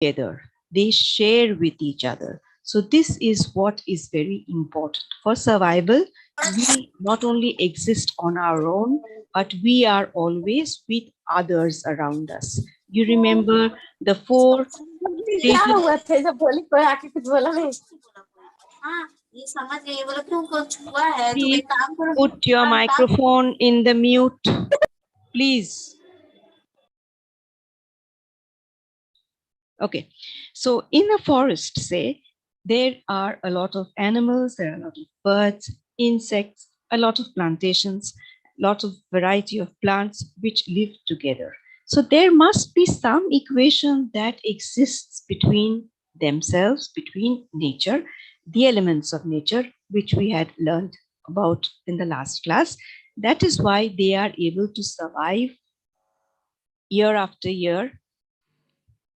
together. They share with each other. So this is what is very important. For survival, we not only exist on our own, but we are always with others around us. You remember the four stages. Please put your microphone in the mute, please. Okay, so in a forest, say, there are a lot of animals, there are a lot of birds, insects, a lot of plantations, a lot of variety of plants which live together. So there must be some equation that exists between themselves, between nature, the elements of nature, which we had learned about in the last class. That is why they are able to survive year after year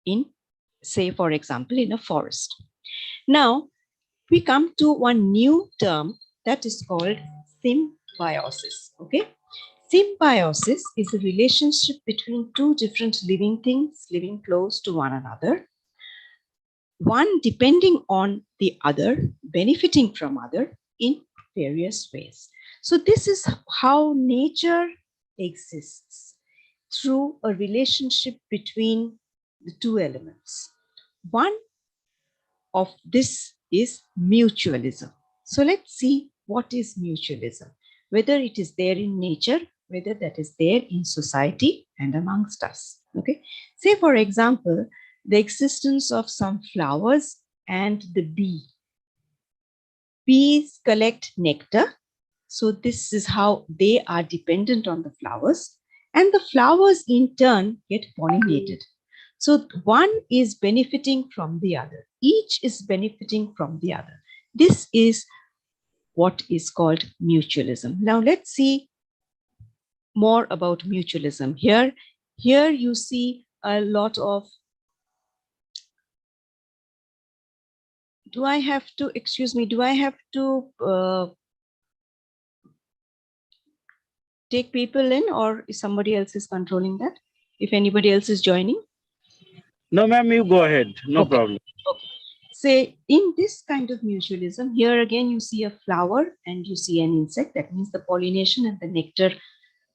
in, say, for example, in a forest. Now, we come to one new term that is called symbiosis. Okay, symbiosis is a relationship between two different living things living close to one another, one depending on the other, benefiting from other in various ways. So this is how nature exists, through a relationship between the two elements. One of this is mutualism. So let's see what is mutualism, whether it is there in nature, whether that is there in society and amongst us. Okay, say for example, the existence of some flowers and the bee. Bees collect nectar. So this is how they are dependent on the flowers, and the flowers in turn get pollinated. So one is benefiting from the other. Each is benefiting from the other. This is what is called mutualism. Now let's see more about mutualism. Here you see a lot of, do I have to take people in, or is somebody else is controlling that? If anybody else is joining? No, ma'am, you go ahead. No problem. Okay. Say in this kind of mutualism, here again you see a flower and you see an insect. That means the pollination and the nectar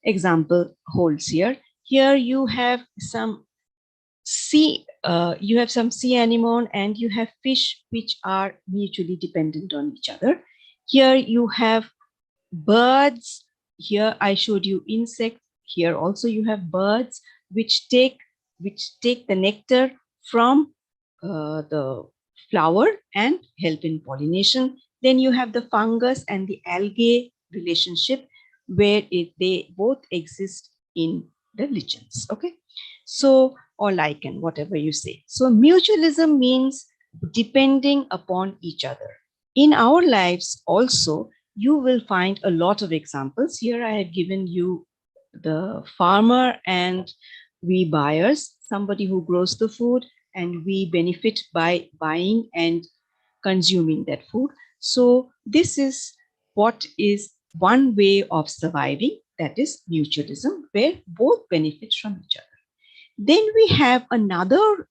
example holds here. Here you have some sea anemone and you have fish which are mutually dependent on each other. Here you have birds. Here I showed you insects. Here also you have birds which take the nectar from the flower and help in pollination. Then you have the fungus and the algae relationship, where they both exist in the lichens. Okay, so, or lichen, whatever you say. So mutualism means depending upon each other. In our lives also, you will find a lot of examples. Here I have given you the farmer and we buyers, somebody who grows the food, and we benefit by buying and consuming that food. So this is what is one way of surviving, that is mutualism, where both benefit from each other. Then we have another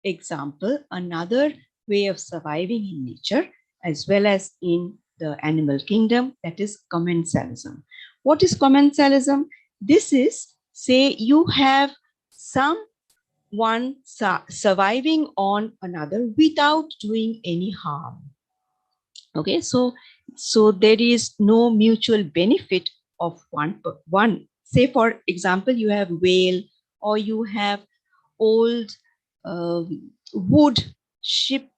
example, another way of surviving in nature as well as in the animal kingdom, that is commensalism. What is commensalism? This is, say you have someone surviving on another without doing any harm. Okay, so there is no mutual benefit of one. Say for example, you have whale, or you have old wood ship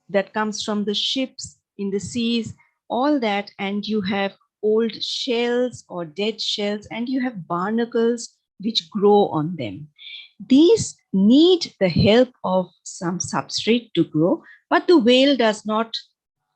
that comes from the ships in the seas, all that, and you have old shells or dead shells, and you have barnacles which grow on them. These need the help of some substrate to grow, but the whale does not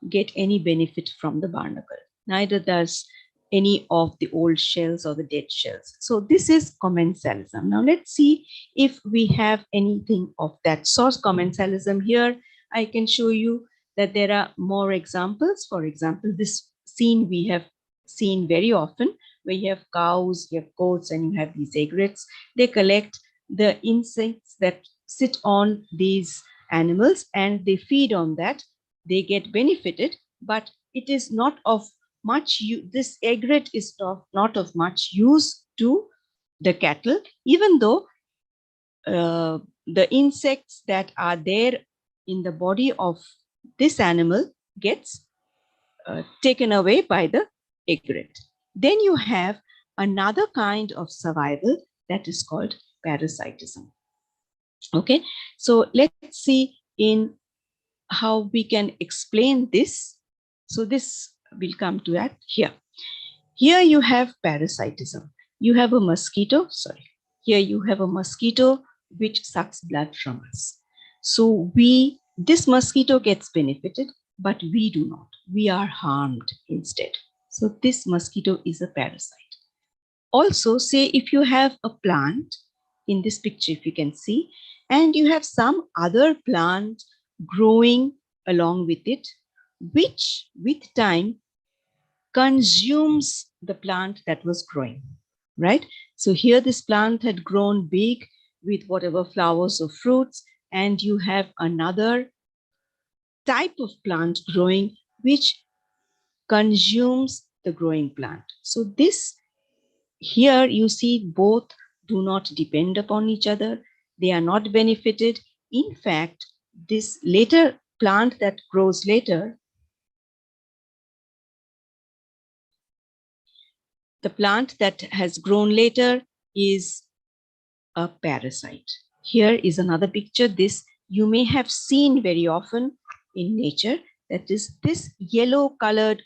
get any benefit from the barnacle. Neither does any of the old shells or the dead shells. So this is commensalism. Now let's see if we have anything of that sort. Commensalism, here I can show you that there are more examples. For example, this scene we have seen very often, where you have cows, you have goats, and you have these egrets. They collect the insects that sit on these animals and they feed on that, they get benefited, but it is not of much use. This egret is not of much use to the cattle, even though the insects that are there in the body of this animal gets taken away by the egret. Then you have another kind of survival that is called parasitism. Okay, so let's see in how we can explain this. So this will come to that here. Here you have parasitism. You have a mosquito, sorry. Here you have a mosquito which sucks blood from us. So this mosquito gets benefited, but we do not. We are harmed instead. So this mosquito is a parasite. Also, say if you have a plant, in this picture if you can see, and you have some other plant growing along with it, which with time consumes the plant that was growing, right? So here this plant had grown big with whatever flowers or fruits, and you have another type of plant growing which consumes the growing plant. So this here you see both do not depend upon each other. They are not benefited. In fact, this later plant that grows later, the plant that has grown later is a parasite. Here is another picture. This you may have seen very often in nature. That is this yellow colored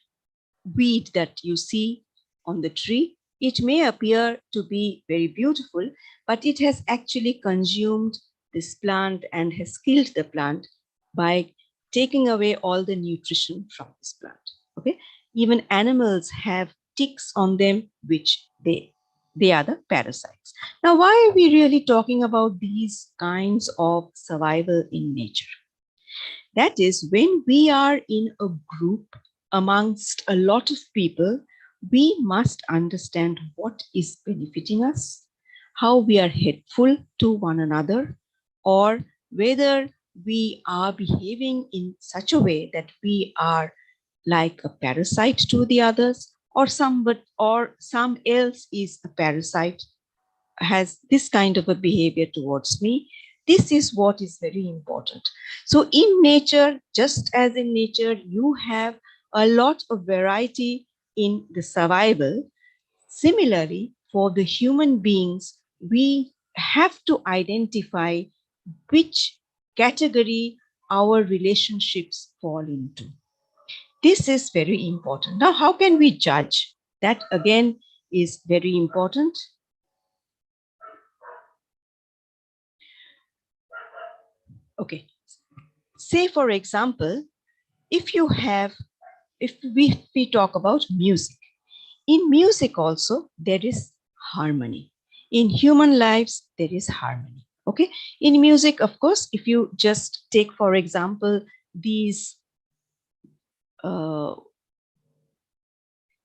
weed that you see on the tree. It may appear to be very beautiful, but it has actually consumed this plant and has killed the plant by taking away all the nutrition from this plant. Okay, even animals have ticks on them, which they are the parasites. Now, why are we really talking about these kinds of survival in nature? That is, when we are in a group amongst a lot of people, we must understand what is benefiting us, how we are helpful to one another, or whether we are behaving in such a way that we are like a parasite to the others, or some else is a parasite, has this kind of a behavior towards me. This is what is very important. So in nature, just as in nature, you have a lot of variety in the survival. Similarly, for the human beings, we have to identify which category our relationships fall into. This is very important. Now, how can we judge? That again is very important. Okay. Say, for example, if we talk about music, in music also there is harmony. In human lives, there is harmony. Okay. In music, of course, if you just take, for example, these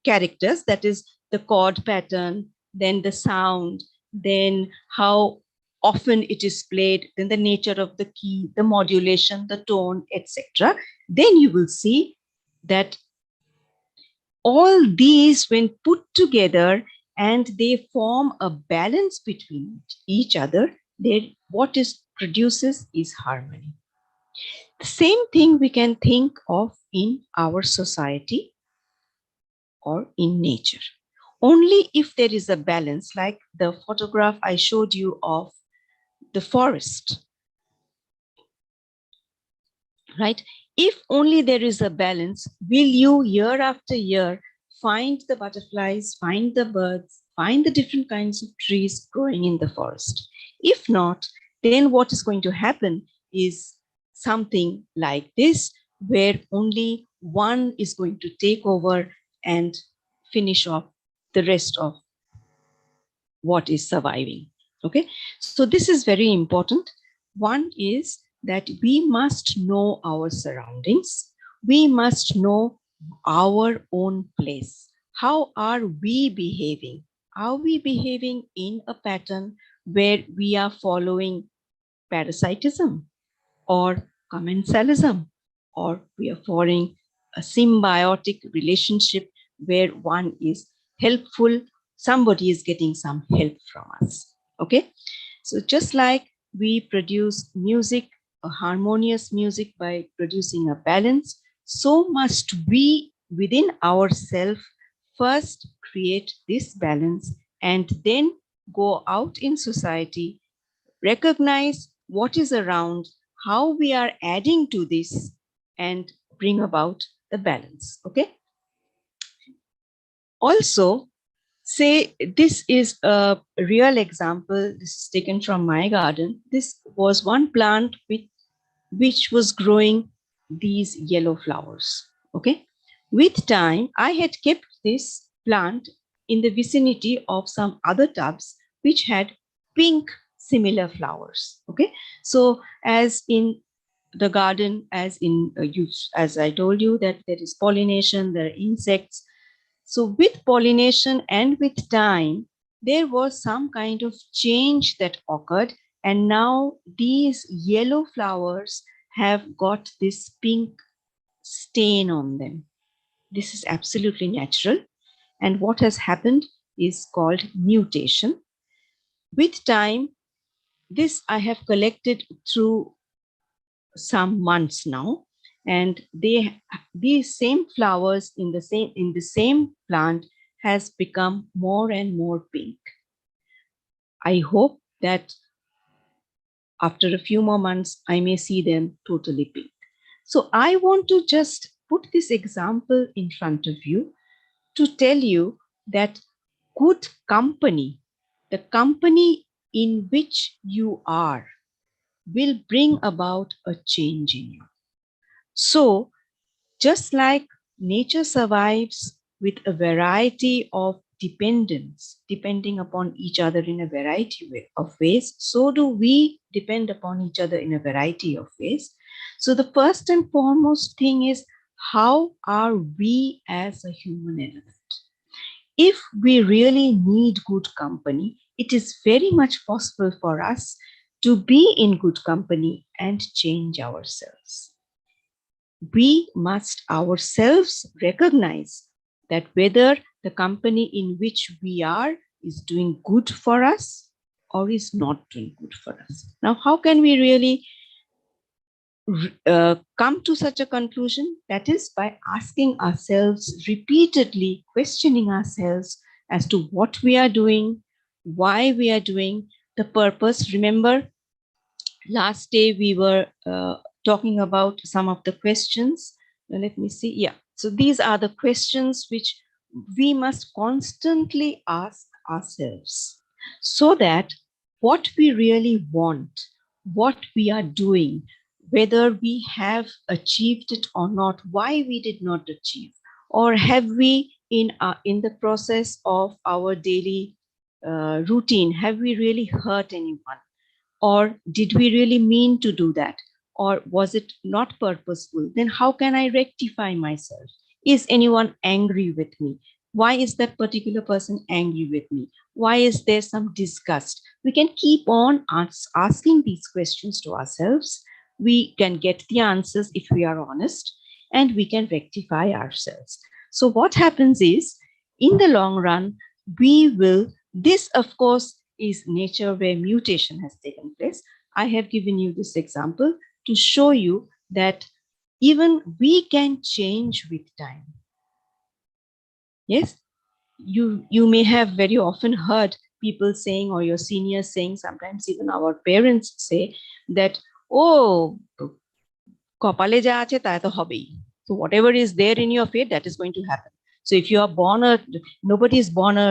characters, that is the chord pattern, then the sound, then how often it is played, then the nature of the key, the modulation, the tone, etc., then you will see that all these, when put together and they form a balance between each other, what is produces is harmony. The same thing we can think of in our society or in nature. Only if there is a balance, like the photograph I showed you of the forest, right? If only there is a balance, will you year after year find the butterflies, find the birds, find the different kinds of trees growing in the forest? If not, then what is going to happen is something like this, where only one is going to take over and finish off the rest of what is surviving. Okay, so this is very important. One is that we must know our surroundings. We must know our own place. How are we behaving? Are we behaving in a pattern where we are following parasitism? Or commensalism, or we are following a symbiotic relationship where one is helpful, somebody is getting some help from us. Okay, so just like we produce music, a harmonious music, by producing a balance, so must we within ourselves first create this balance and then go out in society, recognize what is around, how we are adding to this, and bring about the balance. Okay. Also, say this is a real example. This is taken from my garden. This was one plant which was growing these yellow flowers. Okay. With time, I had kept this plant in the vicinity of some other tubs which had pink similar flowers. Okay. So as in the garden, as in as I told you that there is pollination, there are insects. So with pollination and with time, there was some kind of change that occurred. And now these yellow flowers have got this pink stain on them. This is absolutely natural. And what has happened is called mutation. With time, this I have collected through some months now, and these same flowers in the same plant has become more and more pink. I hope that after a few more months I may see them totally pink. So I want to just put this example in front of you to tell you that good company, the company in which you are, will bring about a change in you. So just like nature survives with a variety of dependence, depending upon each other in a variety of ways, so do we depend upon each other in a variety of ways. So the first and foremost thing is, how are we as a human element? If we really need good company, it is very much possible for us to be in good company and change ourselves. We must ourselves recognize that whether the company in which we are is doing good for us or is not doing good for us. Now, how can we really come to such a conclusion? That is by asking ourselves repeatedly, questioning ourselves as to what we are doing, why we are doing, the purpose. Remember, last day we were talking about some of the questions. Let me see. Yeah. So these are the questions which we must constantly ask ourselves, so that what we really want, what we are doing, whether we have achieved it or not, why we did not achieve, or have we in the process of our daily routine, have we really hurt anyone? Or did we really mean to do that? Or was it not purposeful? Then how can I rectify myself? Is anyone angry with me? Why is that particular person angry with me? Why is there some disgust? We can keep on asking these questions to ourselves. We can get the answers if we are honest, and we can rectify ourselves. So what happens is, in the long run, we will, this of course is nature where mutation has taken place. I have given you this example to show you that even we can change with time. Yes, you may have very often heard people saying, or your seniors saying, sometimes even our parents say that, oh, কপালে যা আছে তা তো হবেই. So whatever is there in your fate, that is going to happen. So if you are born nobody is born a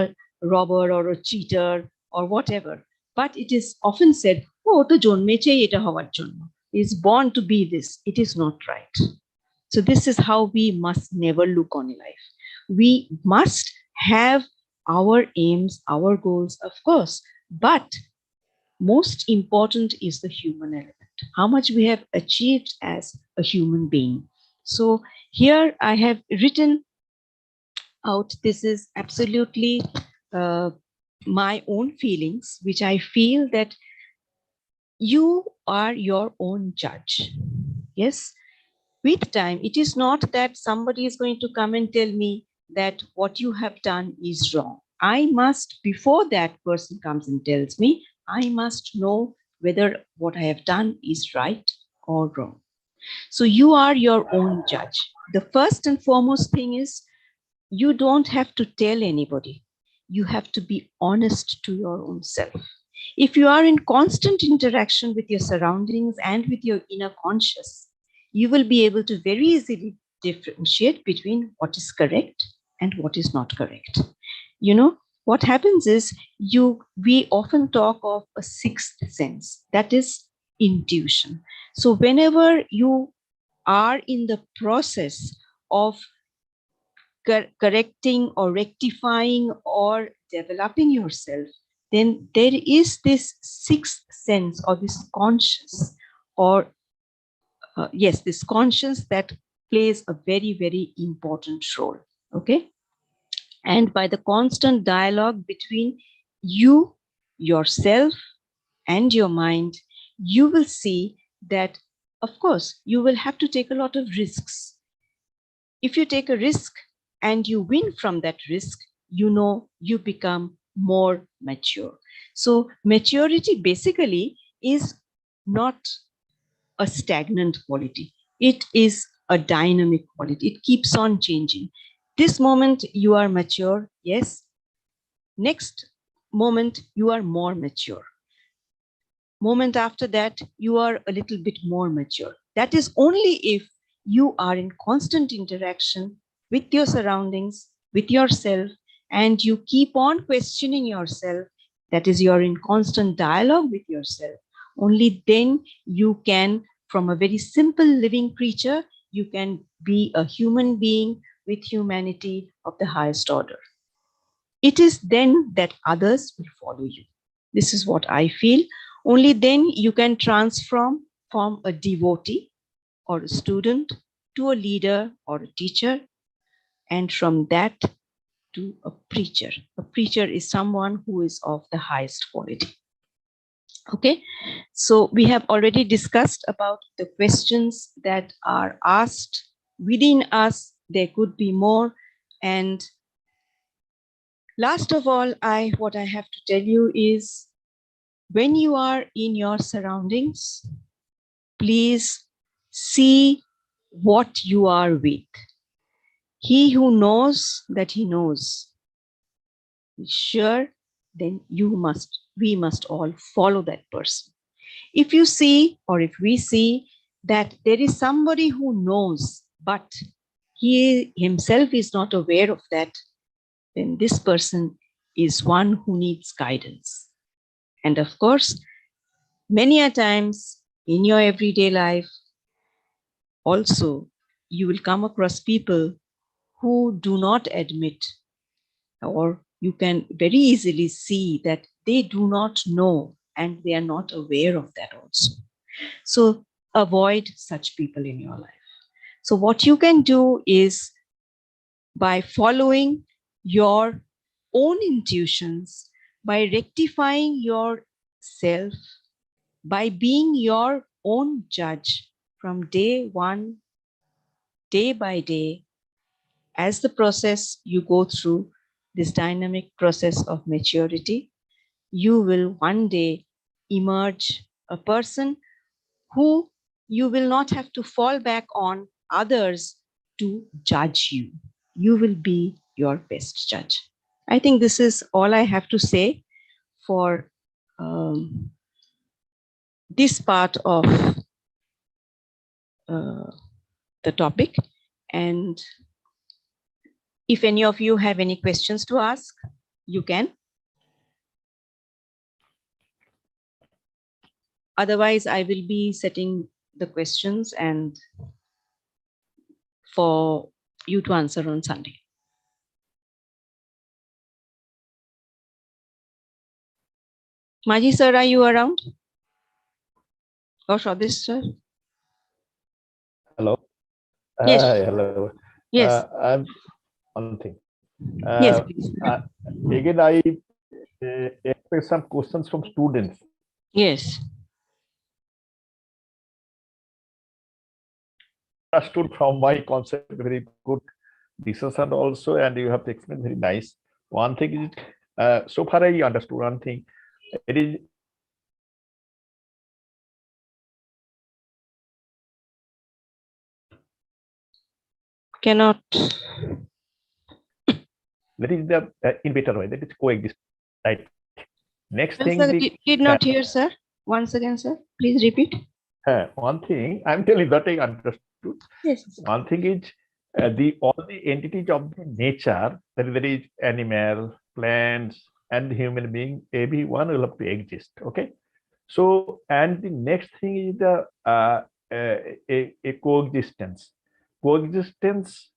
robber or a cheater or whatever, but it is often said, oh, to জন্মেছেই এটা হওয়ার জন্য, is born to be this. It is not right. So this is how we must never look on life. We must have our aims, our goals, of course, but most important is the human element, how much we have achieved as a human being. So here I have written out, this is absolutely my own feelings, which I feel that you are your own judge. Yes, with time, it is not that somebody is going to come and tell me that what you have done is wrong. I must, before that person comes and tells me, I must know whether what I have done is right or wrong. So you are your own judge. The first and foremost thing is you don't have to tell anybody. You have to be honest to your own self. If you are in constant interaction with your surroundings and with your inner conscious, you will be able to very easily differentiate between what is correct and what is not correct. You know, what happens is we often talk of a sixth sense, that is intuition. So whenever you are in the process of correcting or rectifying or developing yourself, then there is this sixth sense or this conscious or yes, this conscience that plays a very, very important role. Okay. And by the constant dialogue between you, yourself, and your mind, you will see that, of course, you will have to take a lot of risks. If you take a risk and you win from that risk, you know you become more mature. So maturity basically is not a stagnant quality. It is a dynamic quality. It keeps on changing. This moment you are mature, yes. Next moment you are more mature. Moment after that, you are a little bit more mature. That is only if you are in constant interaction with your surroundings, with yourself, and you keep on questioning yourself. That is, you're in constant dialogue with yourself. Only then you can, from a very simple living creature, you can be a human being with humanity of the highest order. It is then that others will follow you. This is what I feel. Only then you can transform from a devotee or a student to a leader or a teacher, and from that to a preacher. A preacher is someone who is of the highest quality. Okay, so we have already discussed about the questions that are asked within us. There could be more. And last of all, what I have to tell you is, when you are in your surroundings, please see what you are with. He who knows that he knows, sure, then we must all follow that person. If you see, or if we see that there is somebody who knows, but he himself is not aware of that, then this person is one who needs guidance. And of course, many a times in your everyday life, also, you will come across people who do not admit, or you can very easily see that they do not know and they are not aware of that also. So avoid such people in your life. So what you can do is, by following your own intuitions, by rectifying yourself, by being your own judge from day one, day by day, as the process you go through this dynamic process of maturity, you will one day emerge a person who you will not have to fall back on others to judge you. You will be your best judge. I think this is all I have to say for this part of the topic. And if any of you have any questions to ask, you can. Otherwise, I will be setting the questions and for you to answer on Sunday. Maji sir, are you around? Or Shadish sir? Hello. Yes. Hello. Yes. I'm one thing. Yes, please. Again, I expect some questions from students. Yes. understood from my concept very good discussion also, and you have explained very nice. One thing is, so far I understood one thing. It is Cannot. that is the in better way, that is coexist, right? Next Well, thing, sir, the did not hear, sir. Once again, sir, please repeat. one thing I'm telling that I understood. Yes. One thing is the all the entities of the nature, that is animal, plants, and human being, everyone will have to exist. Okay. So, and the next thing is the a coexistence. Coexistence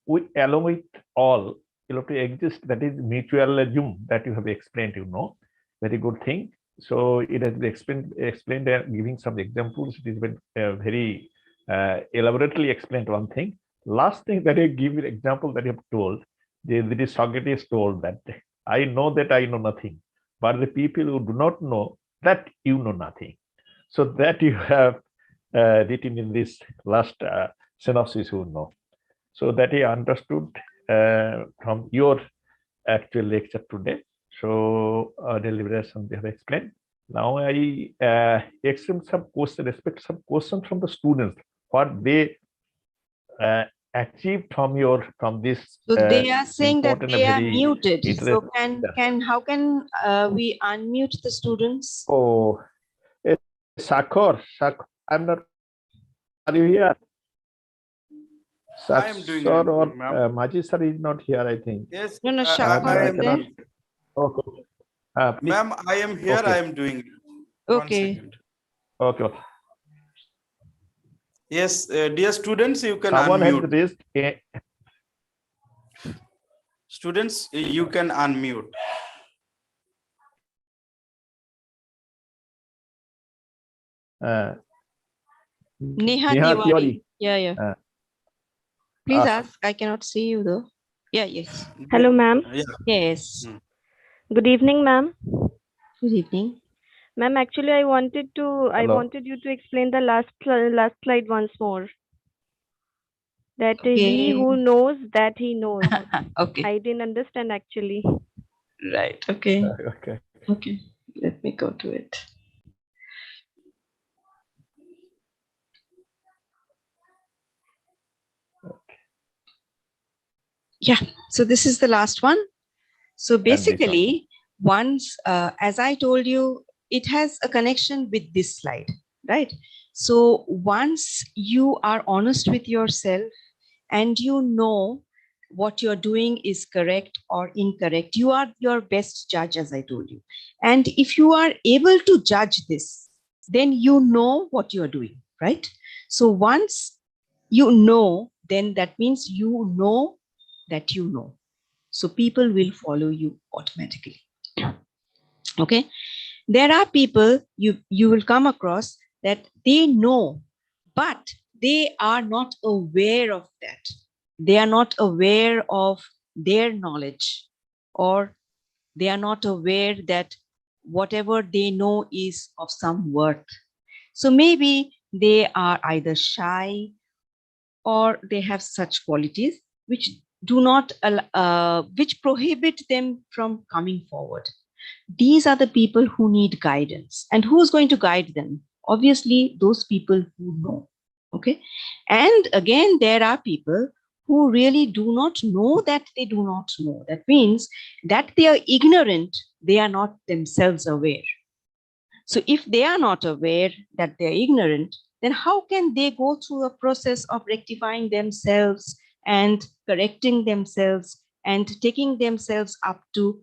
with along with all will have to exist. That is mutualism that you have explained. Very good thing. So it has been explained and giving some examples. It has been very elaborately explained one thing. Last thing that I give you example that you have told, that is Socrates told that I know that I know nothing, but the people who do not know that you know nothing. So that you have written in this last synopsis, who know. So that I understood from your actual lecture today. So deliberation they have explained. Now I expect some questions from the students, what they achieved from this. So they are saying that important, they are very muted. So interesting. how can we unmute the students? Oh, Sakhar, I'm not. Are you here? I am doing Sir it, or ma'am. Maji sir is not here, I think. Yes, No, no, I Shakur I is am there. doing. Okay. Please. Ma'am, I am here. Okay. I am doing it. One Okay. second. Okay. Yes, dear students, you can Someone has unmute. raised Students, you can unmute. Neha Neha Tiwari. Tiwari. Yeah. Please Ask. ask. I cannot see you though. Yeah, yes. Hello, ma'am. Yeah. Yes. Good evening, ma'am. Good evening. Ma'am, actually, I wanted Hello. you to explain the last slide once more. That he Okay. who knows that he knows. Okay. I didn't understand actually. Right. Okay. Okay. Okay. Let me go to it. Yeah. So this is the last one. So basically, once, as I told you, it has a connection with this slide, right? So once you are honest with yourself and you know what you're doing is correct or incorrect, you are your best judge, as I told you. And if you are able to judge this, then you know what you're doing, right? So once you know, then that means you know that you know. So people will follow you automatically. Okay. There are people you will come across that they know, but they are not aware of that. They are not aware of their knowledge, or they are not aware that whatever they know is of some worth. So maybe they are either shy or they have such qualities which do not which prohibit them from coming forward. These are the people who need guidance. And who's going to guide them? Obviously, those people who know. Okay. And again, there are people who really do not know that they do not know. That means that they are ignorant, they are not themselves aware. So if they are not aware that they're ignorant, then how can they go through a process of rectifying themselves and correcting themselves and taking themselves up to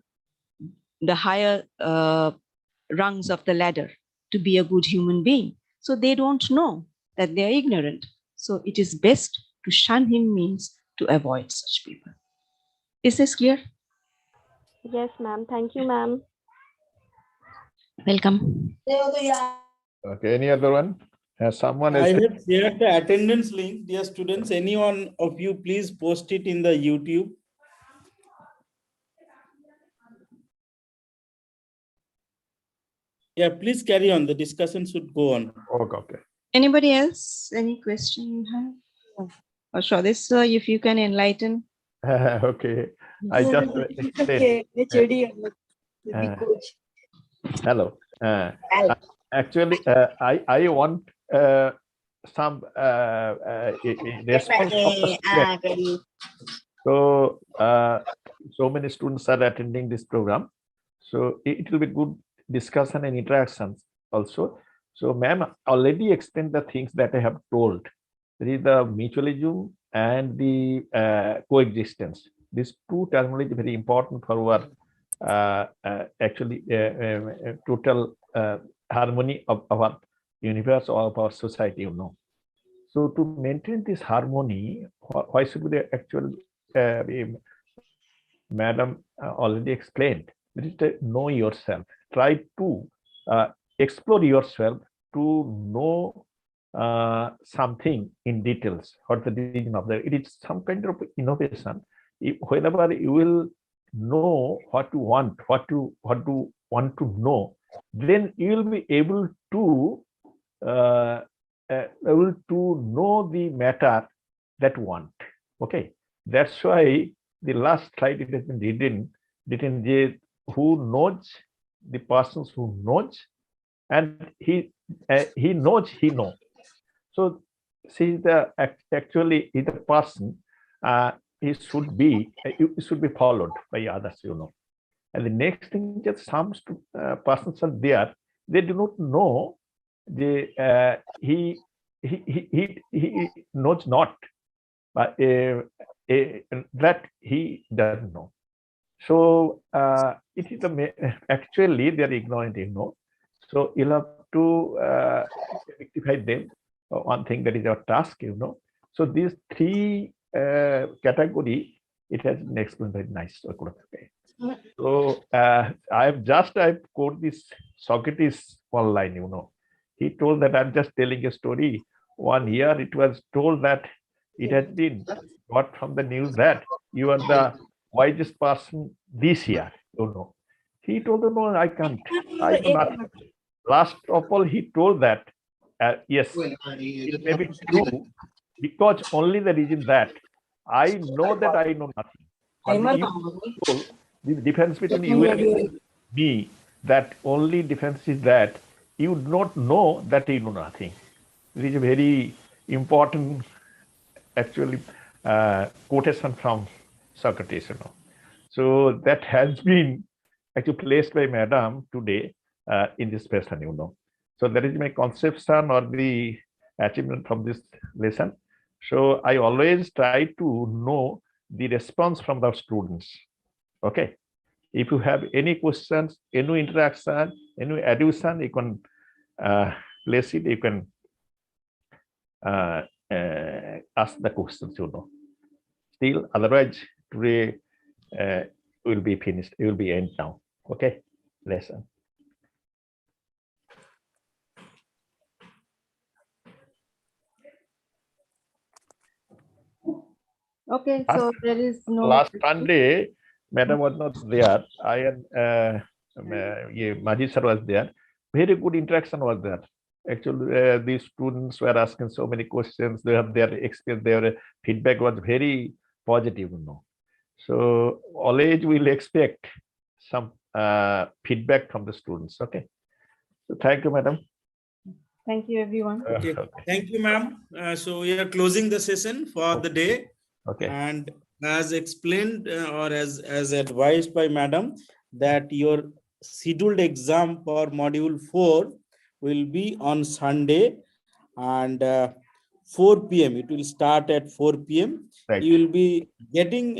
the higher rungs of the ladder to be a good human being? So they don't know that they're ignorant. So it is best to shun him means to avoid such people. Is this clear? Yes, ma'am. Thank you, ma'am. Welcome. Okay. Any other one? Someone I has. have shared the attendance link. Dear students, any one of you please post it in the YouTube. Yeah, please carry on. The discussion should go on. Okay. Anybody else? Any question you have? Or Shradesh sir, if you can enlighten. Okay. I just explained. Hello. Actually, I want some response from the student. So, so many students are attending this program. So it will be good discussion and interactions also. So, ma'am already explained the things that I have told. There is the mutualism and the coexistence. These two terminology very important for our actually total harmony of our universe or of our society, you know. So to maintain this harmony, why should we actually, Madam already explained, that is to know yourself. Try to explore yourself to know something in details. What the reason of that? It is some kind of innovation. Whenever you will know what you want, what you want to know, then you will be able to know the matter that want. Okay, that's why the last slide it has been written who knows, the persons who knows, and he knows he know. So see, the actually is the person he should be followed by others, you know. And the next thing, just some persons are there, they do not know the he knows not, but that he doesn't know. So it is actually they are ignorant, you know. So you'll have to rectify them. One thing that is our task, you know. So these three category, it has been explained very nice. Okay. So I've quoted this Socrates one line, you know. He told that I'm just telling a story. 1 year it was told that it has been got from the news that you are the wisest person this year, you know. He told them, no, I can't. I know nothing. Last of all, he told that, yes, it may be true, because only the reason that I know that I know nothing. But the difference between you and me, that only difference is that you do not know that you know nothing. It is a very important, actually, quotation from Socrates, you know. So that has been actually placed by Madam today in this lesson, you know. So that is my conception or the achievement from this lesson. So I always try to know the response from the students. Okay. If you have any questions, any interaction, any addition, you can place it. You can ask the questions, you know. Still, otherwise, today will be finished. It will be end now. Okay, lesson. Okay, so there is no. Last Sunday, Madam was not there. I and Majid sir was there. Very good interaction was there. Actually, these students were asking so many questions. They have their experience. Their feedback was very positive, you know. So always we'll expect some feedback from the students. Okay. So thank you, Madam. Thank you, everyone. Okay. Thank you, ma'am. So we are closing the session for the day. Okay. And as explained or as advised by madam, that your scheduled exam for module 4 will be on Sunday, and 4 p.m. It will start at 4 p.m. Right. You will be getting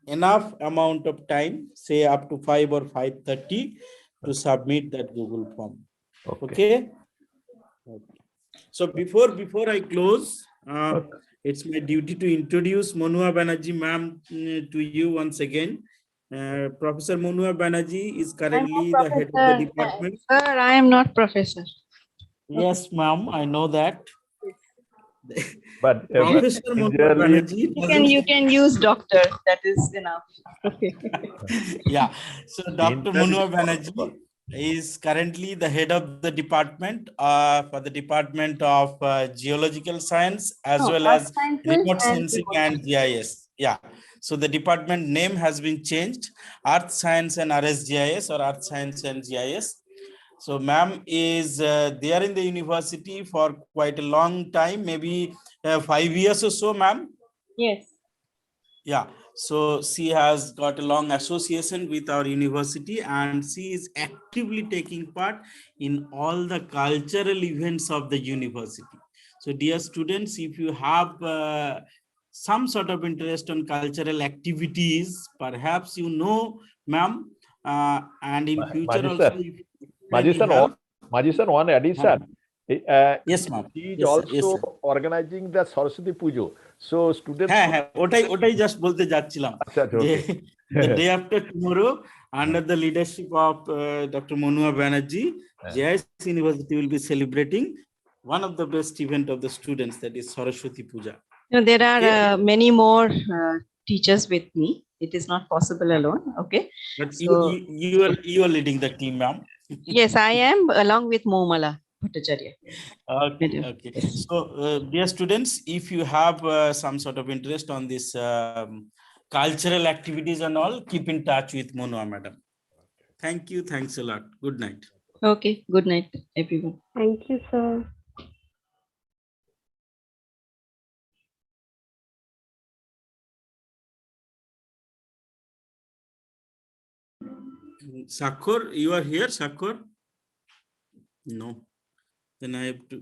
enough amount of time, say up to 5 or 5:30, to submit that Google form. Okay. So before I close, it's my duty to introduce Monua Banerjee ma'am to you once again. Professor Monua Banerjee is currently the head of the department. Sir, I am not professor. Yes, ma'am, I know that. But Professor Monua Banerjee. You can use doctor. That is enough. Okay. Yeah. So Dr. Monua Banerjee is currently the head of the department for the Department of Geological Science as No, well Earth as Sciences Remote and Sensing Remote and Sensing. GIS. Yeah. So the department name has been changed, Earth Science and RSGIS, or Earth Science and GIS. So ma'am is there in the university for quite a long time, maybe 5 years or so, ma'am. Yes. Yeah, so she has got a long association with our university and she is actively taking part in all the cultural events of the university. So dear students, if you have some sort of interest on cultural activities, perhaps you know, ma'am, and in future Maji also, sir, if Maji any sir, help. Maji sir, one addition. Yes, ma'am. He is Yes, sir. Yes, also sir. organizing the Saraswati Pujo. So students. হ্যাঁ হ্যাঁ ওটাই just বলতে যাচ্ছিলাম আচ্ছা, আচ্ছা, যে okay. the day after tomorrow under the leadership of Dr. Manua Banerjee, JIS University will be celebrating one of the best event of the students, that is Saraswati Puja. No, there are Okay. many more teachers with me. It is not possible alone. Okay. But So you are leading the team, ma'am. yes, I am along with Momala Bhattacharya. Okay, Madam. okay. Yes. So, dear students, if you have some sort of interest on this cultural activities and all, keep in touch with Manua, madam. Thank you. Thanks a lot. Good night. Okay. Good night, everyone. Thank you, sir. Sakur, you are here, Sakur? No. Then I have to